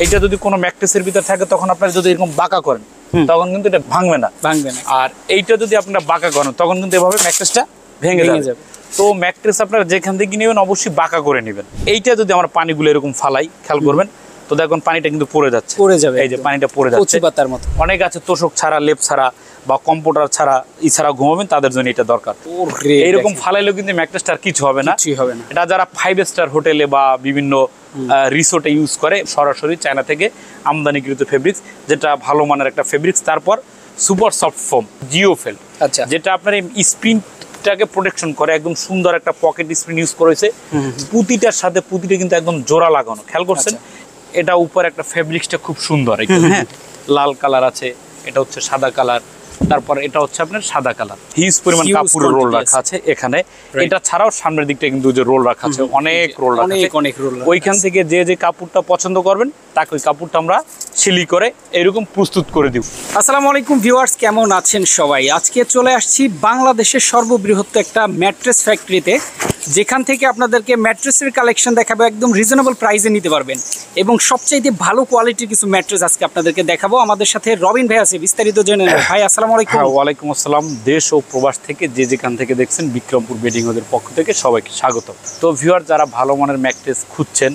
এইটা যদি কোনো ম্যাট্রেসের ভিতরে থাকে তখন আপনারা যদি এরকম বাঁকা করেন তখন কিন্তু এটা ভাঙবে না। আর এইটা যদি আপনারা বাঁকা করেন তখন কিন্তু এভাবে ম্যাট্রেসটা ভেঙে যাবে। তো ম্যাট্রেস আপনারা যেখান থেকে নেবেন অবশ্যই বাঁকা করে নেবেন। এইটা যদি আমরা পানিগুলো এরকম ফালাই, খেয়াল করবেন তো দেখুন পানিটা কিন্তু পড়ে যাবে, এই যে পানিটা পড়ে যাচ্ছে। অনেক আছে তোষক ছাড়া, লেপ ছাড়া বা কম্পিউটার ছাড়া এছাড়া ঘুমাবেন, তাদের জন্য এটা দরকার। এইরকম ফালাইলেও কিন্তু ম্যাট্রেসটা আর কিছু হবে না। এটা যারা 5 স্টার হোটেলে বা বিভিন্ন রিসোর্টে ইউজ করে, সরাসরি চায়না থেকে আমদানিকৃত ফেব্রিক্স, যেটা ভালো মানের একটা ফেব্রিক্স। তারপর সুপার সফট ফোম জিওফেল, যেটা আপনার স্প্রিনটাকে প্রোটেকশন করে, একদম সুন্দর একটা পকেট স্প্রিন ইউজ করেছে। পুঁতিটার সাথে পুঁতিটা কিন্তু একদম জোড়া লাগানো, খেয়াল করছেন? এটা উপর একটা ফেব্রিক্সটা খুব সুন্দর, হ্যাঁ, লাল কালার আছে, এটা হচ্ছে সাদা কালার, তারপর এটা হচ্ছে আপনার সাদা কালার। হিউজ পরিমাণ কাপড়ের রোল রাখা আছে এখানে। এটা ছাড়াও সামনের দিকটা কিন্তু যে রোল রাখা আছে, অনেক রোল রাখা আছে। ওইখান থেকে যে যে কাপড়টা পছন্দ করবেন তাকে ওই কাপড়টা আমরা সিলি করে এরকম প্রস্তুত করে দিব। আসসালামু আলাইকুম ভিউয়ার্স, কেমন আছেন সবাই? আজকে চলে আসছি বাংলাদেশের সর্ববৃহৎ একটা ম্যাট্রেস ফ্যাক্টরিতে, যেখান থেকে আপনাদেরকে ম্যাট্রেসের কালেকশন দেখাবো, একদম রিজনেবল প্রাইসে নিতে পারবেন এবং সবচাইতে ভালো কোয়ালিটির কিছু ম্যাট্রেস আজকে আপনাদেরকে দেখাবো। আমাদের সাথে রবিন ভাই আছে, বিস্তারিত জেনে নেব। ভাই আসসালামু আলাইকুম। ওয়ালাইকুম আসসালাম। দেশ ও প্রবাস থেকে যে যেখান থেকে দেখছেন, বিক্রমপুর বেডিং হাউসের পক্ষ থেকে সবাইকে স্বাগত। তো ভিউয়ার, যারা ভালো মানের ম্যাট্রেস খুঁজছেন,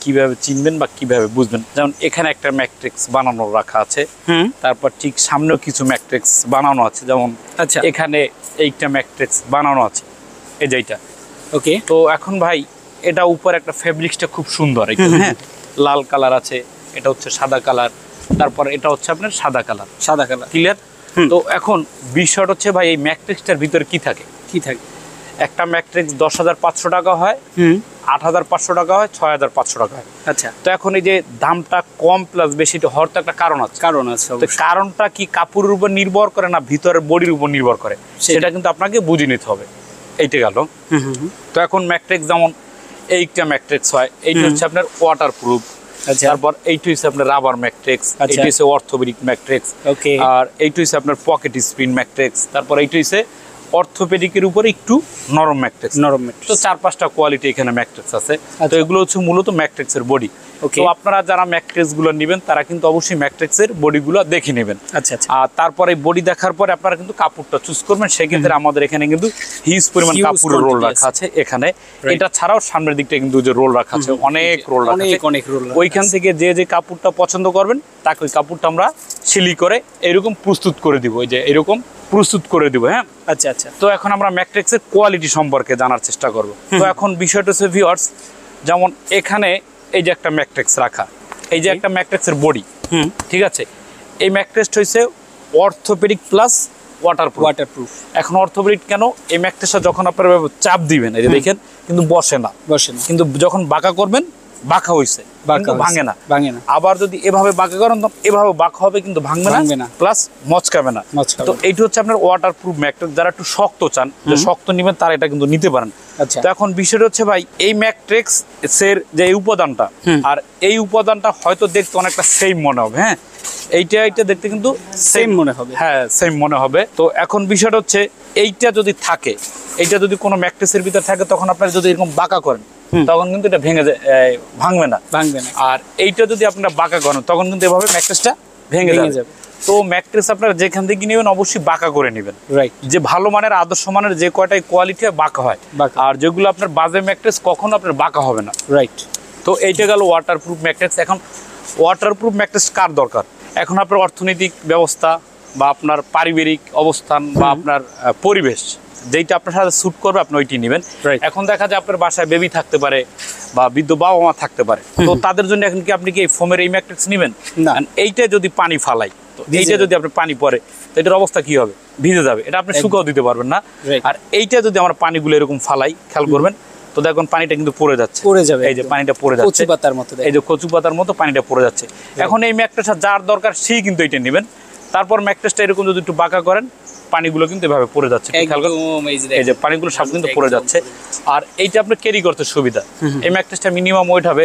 কিভাবে চিনবেন বা কিভাবে বুঝবেন, যেমন এখানে একটা ম্যাট্রিক্স বানানো রাখা আছে, তারপর ঠিক সামনেও কিছু ম্যাট্রিক্স বানানো আছে, যেমন এখানে এইটা ম্যাট্রিক্স বানানো আছে, এই যেটা। ওকে, তো এখন ভাই এটা উপর একটা ফেব্রিক্সটা খুব সুন্দর, হ্যাঁ, লাল কালার আছে, এটা হচ্ছে সাদা কালার, তারপর এটা হচ্ছে আপনার সাদা কালার, ক্লিয়ার? তো এখন বিষয়টা হচ্ছে ভাই, এই ম্যাট্রিক্সটার ভিতরে কি থাকে? একটা ম্যাট্রিক্স 10,500 টাকা হয়, 8,500 টাকা হয়, 6,500 টাকা হয়। আচ্ছা, তো এখন এই যে দামটা কম প্লাস বেশিটা হওয়ার তো একটা কারণ আছে। কারণটা কি কাপড়ের উপর নির্ভর করে না ভিতরের বডির উপর নির্ভর করে, সেটা কিন্তু আপনাকে বুঝে নিতে হবে। এইটা গেল। তো এখন ম্যাট্রিক্স যেমন এইটা ম্যাট্রিক্স হয়, এইটা হচ্ছে আপনার ওয়াটার প্রুফ, তারপর এইটা হচ্ছে আপনার রাবার ম্যাট্রিক্স, এইটা হচ্ছে অর্থোপেডিক ম্যাট্রিক্স, আর এইটা হচ্ছে আপনার পকেট স্প্রিন ম্যাট্রিক্স, তারপর এইটা হচ্ছে অর্থোপেডিকের উপরে একটু নরম ম্যাট্রিক্স। তো 4-5টা কোয়ালিটি এখানে ম্যাট্রিক্স আছে। তো এগুলো হচ্ছে মূলত ম্যাট্রিক্সের বডি। তো আপনারা যারা ম্যাট্রিক্স গুলো নেবেন তারা কিন্তু অবশ্যই ম্যাট্রিক্সের বডি গুলো দেখে নেবেন। আর তারপরে বডি দেখার পরে আপনারা কিন্তু কাপড়টা চুজ করবেন। সেক্ষেত্রে আমাদের এখানে কিন্তু হিউজ পরিমাণ কাপড়ের রোল রাখা আছে এখানে। এটা ছাড়াও সামনের দিকটা কিন্তু যে রোল রাখা আছে, অনেক রোল রাখা আছে। ওইখান থেকে যে যে কাপড়টা পছন্দ করবেন তাকে ওই কাপড়টা আমরা সিলি করে এরকম প্রস্তুত করে দিব, এই যে এরকম প্রস্তুত করে দিব। হ্যাঁ, আচ্ছা। তো এখন আমরা ম্যাট্রিক্সের কোয়ালিটি সম্পর্কে জানার চেষ্টা করব। তো এখন বিষয়টা হচ্ছে ভিউয়ার্স, যেমন এখানে এই যে একটা ম্যাট্রিক্স রাখা, এই যে একটা ম্যাট্রিক্সের বডি, ঠিক আছে। এই ম্যাট্রিক্সটা হচ্ছে অর্থোপেডিক প্লাস ওয়াটারপ্রুফ। এখন অর্থোপেডিক কেন? এই ম্যাট্রিক্সটা যখন আপনারা চাপ দিবেন, এই যে দেখেন কিন্তু বসে না, কিন্তু যখন বাঁকা করবেন বাঁকা হইছে, ভাঙে না। আবার যদি এভাবে বাঁকা করেন এভাবে বাঁকা হবে, কিন্তু ভাঙবে না, প্লাস মচকাবে না। তো এইটা হচ্ছে আপনার ওয়াটারপ্রুফ ম্যাট্রিক্স। যারা একটু শক্ত চান, যে শক্ত নিবেন, তারা এটা কিন্তু নিতে পারেন। তো এখন বিষয়টা হচ্ছে ভাই, এই ম্যাট্রিক্স এর যে উপাদানটা আর এই উপাদানটা হয়তো দেখতে অনেকটা সেম মনে হবে। হ্যাঁ, এইটা দেখতে কিন্তু সেম মনে হবে। হ্যাঁ, সেম মনে হবে। তো এখন বিষয়টা হচ্ছে, এইটা যদি থাকে, এইটা যদি কোনো ম্যাট্রিক্সের ভিতরে থাকে, তখন আপনারা যদি এরকম বাঁকা করেন তখন কিন্তু এটা ভাঙবে না। আর এইটা যদি আপনারা বাঁকা করেন তখন কিন্তু এভাবে ম্যাট্রিক্সটা ভেঙে যাবে। তো ম্যাট্রিক্স আপনারা যেখান থেকে নেবেন অবশ্যই বাঁকা করে নেবেন। যে ভালো মানের, আদর্শ মানের যে কয়টাই কোয়ালিটি বাঁকা হয়, আর যেগুলো আপনার বাজে ম্যাট্রিক্স কখনো আপনার বাঁকা হবে না। তো এইটা গেল ওয়াটারপ্রুফ ম্যাট্রিক্স। এখন ওয়াটারপ্রুফ ম্যাট্রিক্স কার দরকার? এখন আপনার অর্থনৈতিক ব্যবস্থা বা আপনার পারিবারিক অবস্থান বা আপনার পরিবেশ, যেইটা আপনার সাথে স্যুট করবে আপনি ওইটি নেবেন। এখন দেখা যায় আপনার বাসায় বেবি থাকতে পারে বা বৃদ্ধ বাবা মা থাকতে পারে, তো তাদের জন্য এখন কি আপনি কি এই ফোমের এই ম্যাট্রিক্স নেবেন? এইটা যদি পানি ফালাই, তো এইটা যদি আপনার পানি পড়ে, তো এটার অবস্থা কি হবে? ভিজে যাবে, এটা আপনি শুকাও দিতে পারবেন না। আর এইটা যদি আমরা পানিগুলো এরকম ফালাই, খেয়াল করবেন তো দেখুন পানিটা কিন্তু পড়ে যাচ্ছে, এই যে পানিটা পড়ে যাচ্ছে, এই যে কচু পাতার মতো পানিটা পড়ে যাচ্ছে। এখন এই ম্যাট্রিক্সটা যার দরকার সেই কিন্তু এইটা নেবেন। তারপর ম্যাট্রিক্সটা এরকম যদি একটু বাঁকা করেন, পানিগুলো কিন্তু এভাবে পড়ে যাচ্ছে, এই যে পানিগুলো সব কিন্তু পড়ে যাচ্ছে। আর এইটা আপনার ক্যারি করতে সুবিধা। এই ম্যাট্রিক্সটা মিনিমাম ওয়েট হবে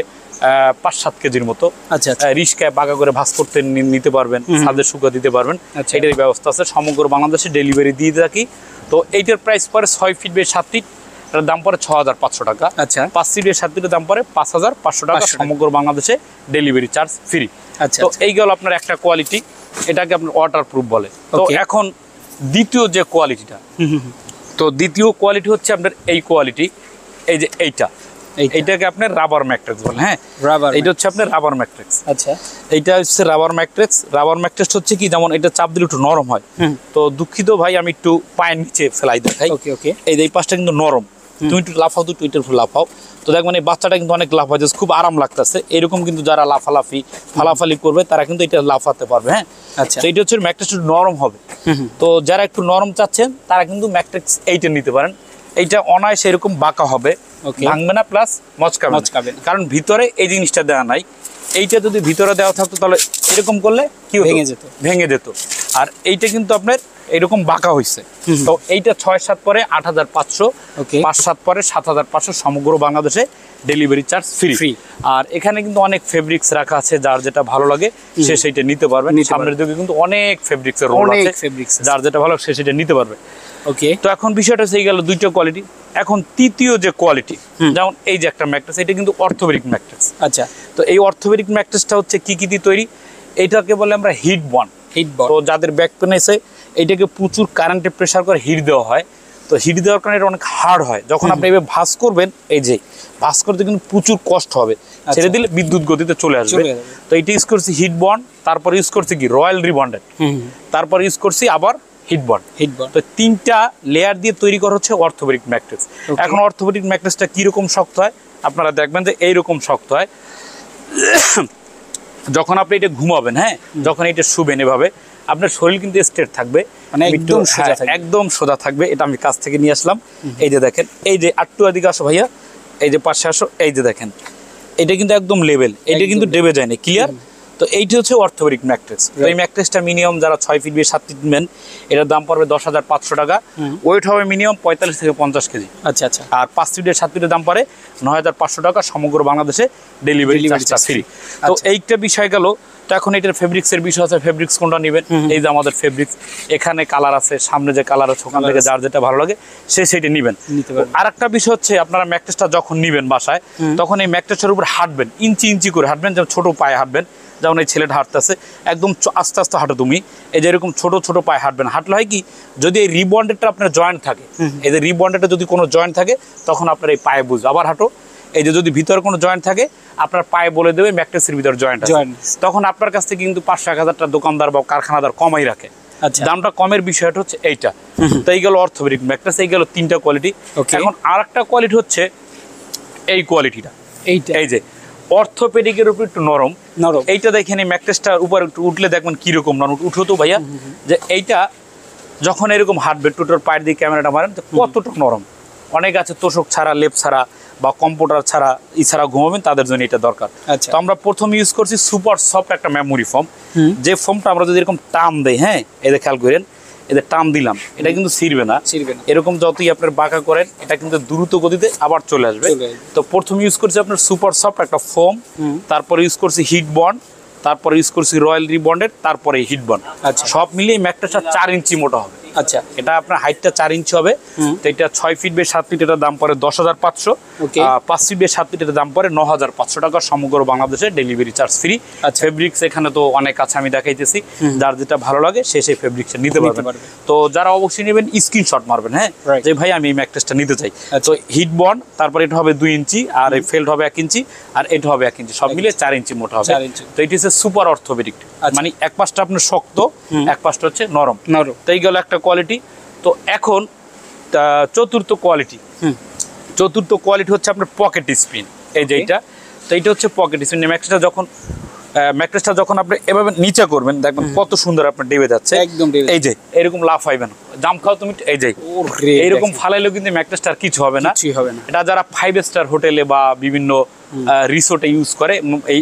5-7 কেজির মতো। রিস্কায় বাঁকা করে ভাঁজ করতে নিতে পারবেন, ছাদে শুকা দিতে পারবেন, এটার ব্যবস্থা আছে। সমগ্র বাংলাদেশে ডেলিভারি দিয়ে থাকি। তো এইটার প্রাইস পরে 6 ফিট বাই 7 ফিট, এটার দাম পড়ে 6500 টাকা। আচ্ছা 5 সিটের 7 সিটের দাম পড়ে 5500 টাকা, সমগ্র বাংলাদেশে ডেলিভারি চার্জ ফ্রি। আচ্ছা তো এই গেল আপনার একটা কোয়ালিটি, এটাকে আপনার ওয়াটার প্রুফ বলে। তো এখন দ্বিতীয় যে কোয়ালিটিটা, তো দ্বিতীয় কোয়ালিটি হচ্ছে আপনার এই কোয়ালিটি, এই যে এইটাকে আপনার রাবার ম্যাট্রিক্স বলে। হ্যাঁ, এইটা হচ্ছে আপনার রাবার ম্যাট্রিক্স। আচ্ছা এইটা হচ্ছে রাবার ম্যাট্রিক্স। রাবার ম্যাট্রিক্স হচ্ছে কি, যেমন এটা চাপ দিলে একটু নরম হয়। তো দুঃখিত ভাই, আমি একটু পায়ের নিচে ফেলাই দেখাই। ওকে ওকে, এই পাশটা কিন্তু নরম, তুমি একটু লাফাও, তো টুইটার লাফাও, তো দেখবেন এই বাচ্চাটা কিন্তু অনেক লাফাচ্ছে, খুব আরাম লাগতেছে। এরকম কিন্তু যারা ফালাফালি করবে তারা কিন্তু এটা লাফাতে পারবে। হ্যাঁ, আচ্ছা তো এটা হচ্ছে ম্যাট্রিক্স একটু নরম হবে। তো যারা একটু নরম চাচ্ছেন তারা কিন্তু ম্যাট্রিক্স এইটা নিতে পারেন। এইটা অনায়াসে এরকম বাঁকা হবে, ভাঙবে না, প্লাস মচকাবে না, কারণ ভিতরে এই জিনিসটা দেওয়া নাই। এইটা যদি ভিতরে দেওয়া থাকতো তাহলে এরকম করলে কি ভেঙে যেত। আর এইটা কিন্তু আপনার এরকম বাঁকা হয়েছে। তো এইটা 6-7 পরে 8500, 5-7 পরে 7500, সমগ্র বাংলাদেশে ডেলিভারি চার্জ ফ্রি। আর এখানে কিন্তু অনেক ফেব্রিক্স রাখা আছে, যার যেটা ভালো লাগে সে সেইটা নিতে পারবে। সামনের দিকে কিন্তু অনেক ফেব্রিক্সের রোল আছে, যার যেটা ভালো সে সেটা নিতে পারবে। ওকে, তো এখন বিষয়টা হয়ে গেল দুইটা কোয়ালিটি। এখন তৃতীয় যে কোয়ালিটি, যেমন এই যে একটা ম্যাট্রেস, এটা কিন্তু অর্থোপেডিক ম্যাট্রেস। আচ্ছা, তো এই অর্থোপেডিক ম্যাট্রেসটা হচ্ছে কি দিয়ে তৈরি, এইটাকে বলে আমরা হিট বন্ড। তো যাদের ব্যাক পেন আছে, এইটাকে প্রচুর কারেন্টে প্রেসার করে হিট দেওয়া হয়। তো হিট দেওয়ার কারণে এটা অনেক হার্ড হয়। যখন আপনি এভাবে ভাঁজ করবেন, এই যে ভাঁজ করতে কিন্তু প্রচুর কষ্ট হবে, ছেড়ে দিলে বিদ্যুৎ গতিতে চলে আসবে। তো এটা ইউজ করছি হিট বন্ড, তারপর ইউজ করছি কি রয়্যাল রিবন্ডেড, তারপর ইউজ করছি আবার হিট বন্ড। তো 3টা লেয়ার দিয়ে তৈরি করা হচ্ছে অর্থোপেডিক ম্যাট্রেস। এখন অর্থোপেডিক ম্যাট্রেসটা কিরকম শক্ত হয়, আপনারা দেখবেন যে এইরকম শক্ত হয়। যখন আপনি এটা ঘুমাবেন, হ্যাঁ, যখন এটা শুবেন, এভাবে আপনার শরীর কিন্তু স্ট্রেট থাকবে, একদম সোজা থাকবে। এটা আমি কাছ থেকে নিয়ে আসলাম। এই যে দেখেন, এই যে আটটু এদিকে আসো ভাইয়া, এই যে পাশে আসো, এই যে দেখেন এটা কিন্তু একদম লেভেল, এটা কিন্তু ডেবে যায় না, ক্লিয়ার। তো এইটি হচ্ছে অর্থোপেডিক ম্যাট্রেস। তো এই ম্যাট্রেসটা মিনিমাম যারা 6 ফিট দিয়ে 7 ফিট নেন, এটার দাম পড়বে 10,500 টাকা। ওয়েট হবে মিনিমাম 45 থেকে 50 কেজি। আচ্ছা আচ্ছা। আর 5 ফিটের 7 ফিটের দাম পড়ে 9,500 টাকা, সমগ্র বাংলাদেশে ডেলিভারি চার্জ ফ্রি। তো এইটা বিষয় গেল। তো এখন এটার ফেব্রিক্সের বিষয় আছে, ফেব্রিক্স কোনটা নেবেন। এই যে আমাদের ফেব্রিক্স, এখানে কালার আছে, সামনে যে কালার আছে ওখান থেকে যার যেটা ভালো লাগে সে সেটা নেবেন। আর একটা বিষয় হচ্ছে, আপনারা ম্যাট্রেসটা যখন নেবেন বাসায়, তখন এই ম্যাট্রেসের উপর হাঁটবেন, ইঞ্চি করে হাঁটবেন, যেমন ছোট পায়ে হাঁটবেন। যেমন এই ছেলেটা হাঁটতেছে, একদম আস্তে আস্তে হাঁটো তুমি, এই যে এরকম ছোট পায়ে হাঁটবেন। হাঁটলে হয় কি, যদি এই রিবন্ডেডটা আপনার জয়েন্ট থাকে, এই যে রিবন্ডেডটা যদি কোনো জয়েন্ট থাকে, তখন আপনার এই পায়ে বুঝবে। আবার হাঁটো, এই যে যদি ভিতরে কোনো জয়েন্ট থাকে, আপনার পায়ে বলে দেবে ম্যাট্রেসের ভিতরে জয়েন্ট আছে, তখন আপনার কাছ থেকে কিন্তু 500-1000 টাকা দোকানদার বা কারখানাদার কমাই রাখে। দামটা কমের বিষয়টা হচ্ছে এইটা। তো এই গেল অর্থোপেডিক ম্যাট্রেস, এই গেল 3টা কোয়ালিটি। এখন আর একটা কোয়ালিটি হচ্ছে এই কোয়ালিটিটা, এই যে অর্থোপেডিকের উপর একটু নরম। এইটা দেখেন, এই ম্যাট্রেসটার উপর একটু উঠলে দেখবেন কিরকম নরম। উঠো তো ভাইয়া, যে এইটা যখন এরকম হাঁটবে, টুটোর পায়ের দিকে ক্যামেরাটা মারেন, কতটা নরম। অনেক আছে তোষক ছাড়া, লেপ ছাড়া বা কম্পিউটার ছাড়া ছাড়া ঘুমাবেন, তাদের জন্য এটা দরকার। তো আমরা প্রথম ইউজ করছি সুপার সফট একটা মেমোরি ফোম। যে ফোমটা আমরা যদি এরকম টান দেই, হ্যাঁ, এদের খেয়াল করেন, এদের টান দিলাম, এটা কিন্তু ছিড়বে না। এরকম যতই আপনার বাঁকা করেন, এটা কিন্তু দ্রুত গতিতে আবার চলে আসবে। তো প্রথম ইউজ করছি আপনার সুপার সফট একটা ফোম, তারপরে ইউজ করছি হিট বন্ড, তারপরে ইউজ করছি রয়্যাল রিবন্ডেড, তারপরে হিট বন্ড। সব মিলিয়ে ম্যাট্রেসটা 4 ইঞ্চি মোটা হবে। আচ্ছা, এটা আপনার হাইটটা 4 ইঞ্চি হবে। তো এটা 6 ফিট বে 7 ফিট, এটার দাম পড়ে 10,500। 5 ফিট বে 7 ফিট, এটার দাম পড়ে 9,500 টাকা, সমগ্র বাংলাদেশে ডেলিভারি চার্জ ফ্রি। ফেব্রিক্স এখানে তো অনেক আছে, আমি দেখাইতেছি, যার যেটা ভালো লাগে সে সেই ফেব্রিক্সটা নিতে পারবেন। তো যারা অবশ্যই নেবেন, স্ক্রিনশট মারবেন, হ্যাঁ, যে ভাই আমি এই ম্যাট্রেসটা নিতে চাই। তো হিট বন্ড, তারপর এটা হবে 2 ইঞ্চি, আর এই ফেল্ড হবে 1 ইঞ্চি, আর এটা হবে 1 ইঞ্চি, সব মিলিয়ে 4 ইঞ্চি মোটা হবে। তো এটি হচ্ছে সুপার অর্থোপেডিক, মানে এক পাশটা আপনার শক্ত, এক পাশটা হচ্ছে নরম। তো এই গেল একটা কোয়ালিটি। তো এখন চতুর্থ কোয়ালিটি হচ্ছে আপনার পকেট স্প্রিন। এই যে এইটা, তো এইটা হচ্ছে পকেট স্প্রিন। ম্যাট্রেসটা যখন আপনি এভাবে নিচে করবেন, দেখবেন কত সুন্দর আপনার ডেবে যাচ্ছে, একদম এই যে এরকম লাফাইবেন, জাম খাও তুমি, এই যে এইরকম ফালাইলেও কিন্তু ম্যাট্রেসটা আর কিছু হবে না। এটা যারা 5 স্টার হোটেলে বা বিভিন্ন রিসোর্টে ইউজ করে, এই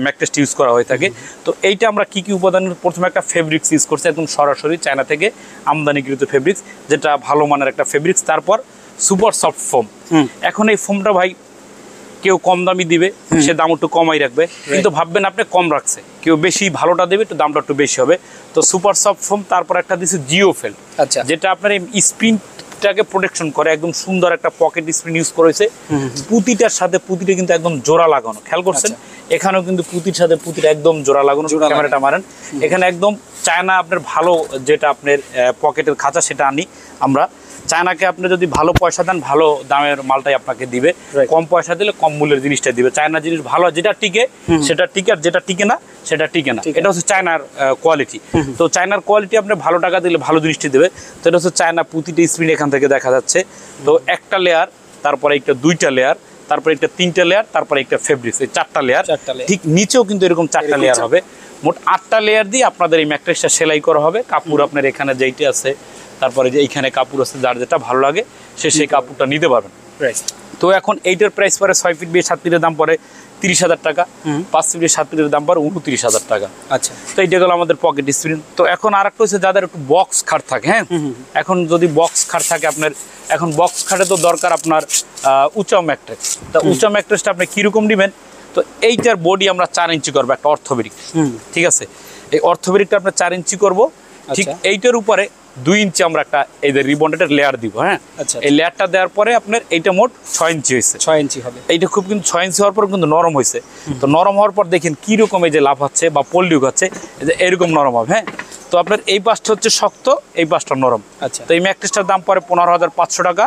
ম্যাট্রেসটা ইউজ করা হয়ে থাকে। তো এইটা আমরা কি উপাদান, প্রথমে একটা ফেব্রিক্স ইউজ করছি, একদম সরাসরি চায়না থেকে আমদানিকৃত ফেব্রিক্স, যেটা ভালো মানের একটা ফেব্রিক্স। তারপর সুপার সফট ফোম। এখন এই ফোমটা ভাই কেউ কম দামি দিবে, সে দাম একটু কমাই রাখবে, কিন্তু ভাববেন আপনি কম রাখছে, কেউ বেশি ভালোটা দেবে, তো দামটা একটু বেশি হবে। তো সুপার সফট ফোম, তারপর একটা দিচ্ছে জিও ফেল্ড, যেটা আপনার স্প্রিন হিটটাকে প্রোটেকশন করে, একদম সুন্দর একটা পকেট স্ক্রিন ইউজ করেছে। পুঁতিটার সাথে পুঁতিটা কিন্তু একদম জোড়া লাগানো, খেয়াল করছেন? এখানেও কিন্তু পুঁতির সাথে পুঁতিটা একদম জোড়া লাগানো। ক্যামেরাটা মারেন, এখানে একদম চায়না আপনার ভালো যেটা আপনার পকেটের খাঁচা সেটা আনি আমরা। চায়নাকে আপনি যদি ভালো পয়সা দেন ভালো দামের মালটাই আপনাকে দিবে, কম পয়সা দিলে কম মূল্যের জিনিসটা দিবে। চায়না জিনিস ভালো, যেটা টিকে সেটা টিকে, আর যেটা টিকে না সেটা টিকে না। এটা হচ্ছে চায়নার কোয়ালিটি। তো চায়নার কোয়ালিটি আপনি ভালো টাকা দিলে ভালো জিনিসটি দেবে। তো এটা হচ্ছে চায়না পুঁতিটা স্প্রিন এখান থেকে দেখা যাচ্ছে। তো একটা লেয়ার, তারপরে একটা দুইটা লেয়ার, তারপরে একটা তিনটা লেয়ার, তারপরে একটা ফেব্রিক্স, এই চারটা লেয়ার। ঠিক নিচেও কিন্তু এরকম চারটা লেয়ার হবে। মোট 8টা লেয়ার দিয়ে আপনাদের এই ম্যাট্রেসটা সেলাই করা হবে। কাপড় আপনার এখানে যেইটি আছে, তারপরে যে এইখানে কাপড় আছে, যার যেটা ভালো লাগে সে সেই কাপড়টা নিতে পারবেন। তো এখন এইটার প্রাইস পরে 6 ফিট বিয়ে 7 ফিটের দাম পরে 30,000 টাকা, 5 ফিট 7 ফিটের দাম পরে 29,000 টাকা। আচ্ছা, তো এইটা গেল আমাদের পকেট স্ক্রিন। তো এখন আর একটা হচ্ছে যাদের একটু বক্স খাট থাকে, হ্যাঁ, এখন যদি বক্স খাট থাকে আপনার, এখন বক্স খাটে তো দরকার আপনার উঁচা ম্যাট্রেস। তা উঁচা ম্যাট্রেসটা আপনি কিরকম নেবেন? তো এইটার বডি আমরা 4 ইঞ্চি করবো, একটা অর্থোবেরিক, ঠিক আছে? এই অর্থোবেরিকটা আমরা 4 ইঞ্চি করবো। ঠিক এইটার উপরে 2 ইঞ্চি আমরা একটা এই যে রিবন্ডেড লেয়ার দিব, হ্যাঁ। এই লেয়ারটা দেওয়ার পরে আপনার এইটা মোট 6 ইঞ্চি হয়েছে, 6 ইঞ্চি হবে। এইটা খুব কিন্তু 6 ইঞ্চি হওয়ার পর কিন্তু নরম হয়েছে। তো নরম হওয়ার পর দেখেন কিরকম এই যে লাভ হচ্ছে বা পল্লিউক হচ্ছে, এই যে এরকম নরম হবে, হ্যাঁ। তো আপনার এই পাশটা হচ্ছে শক্ত, এই পাশটা নরম। আচ্ছা, তো এই ম্যাট্রেসটার দাম পরে 15,500 টাকা,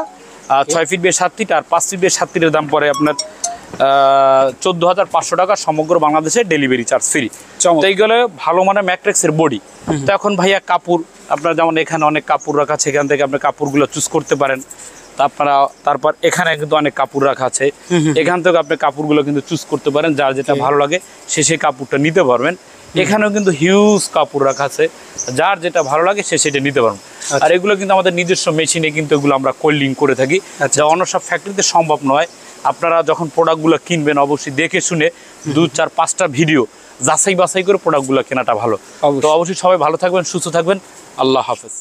6 ফিট বিয়ে 7 ফিট, আর 5 ফিট বিয়ে 7 ফিটের দাম পরে আপনার 14,500 টাকা, সমগ্র বাংলাদেশে ডেলিভারি চার্জ ফ্রি। তো এইগুলো ভালো মানে ম্যাট্রেক্সের বডি। তো এখন ভাইয়া কাপড় আপনার যেমন এখানে অনেক কাপড় রাখা আছে, এখান থেকে আপনি কাপড়গুলো চুজ করতে পারেন। তা আপনারা তারপর এখানে কিন্তু অনেক কাপড় রাখা আছে, এখান থেকে আপনি কাপড়গুলো কিন্তু চুজ করতে পারেন, যার যেটা ভালো লাগে সে সেই কাপড়টা নিতে পারবেন। এখানেও কিন্তু হিউজ কাপড় রাখা আছে, যার যেটা ভালো লাগে সে সেটা নিতে পারবেন। আর এগুলো কিন্তু আমাদের নিজস্ব মেশিনে কিন্তু এগুলো আমরা কোল্ডিং করে থাকি, যা অন্য সব ফ্যাক্টরিতে সম্ভব নয়। আপনারা যখন প্রোডাক্টগুলো কিনবেন অবশ্যই দেখে শুনে 2, 4, 5টা ভিডিও যাচাই বাছাই করে প্রোডাক্টগুলো কেনাটা ভালো। তো অবশ্যই সবাই ভালো থাকবেন, সুস্থ থাকবেন। আল্লাহ হাফেজ।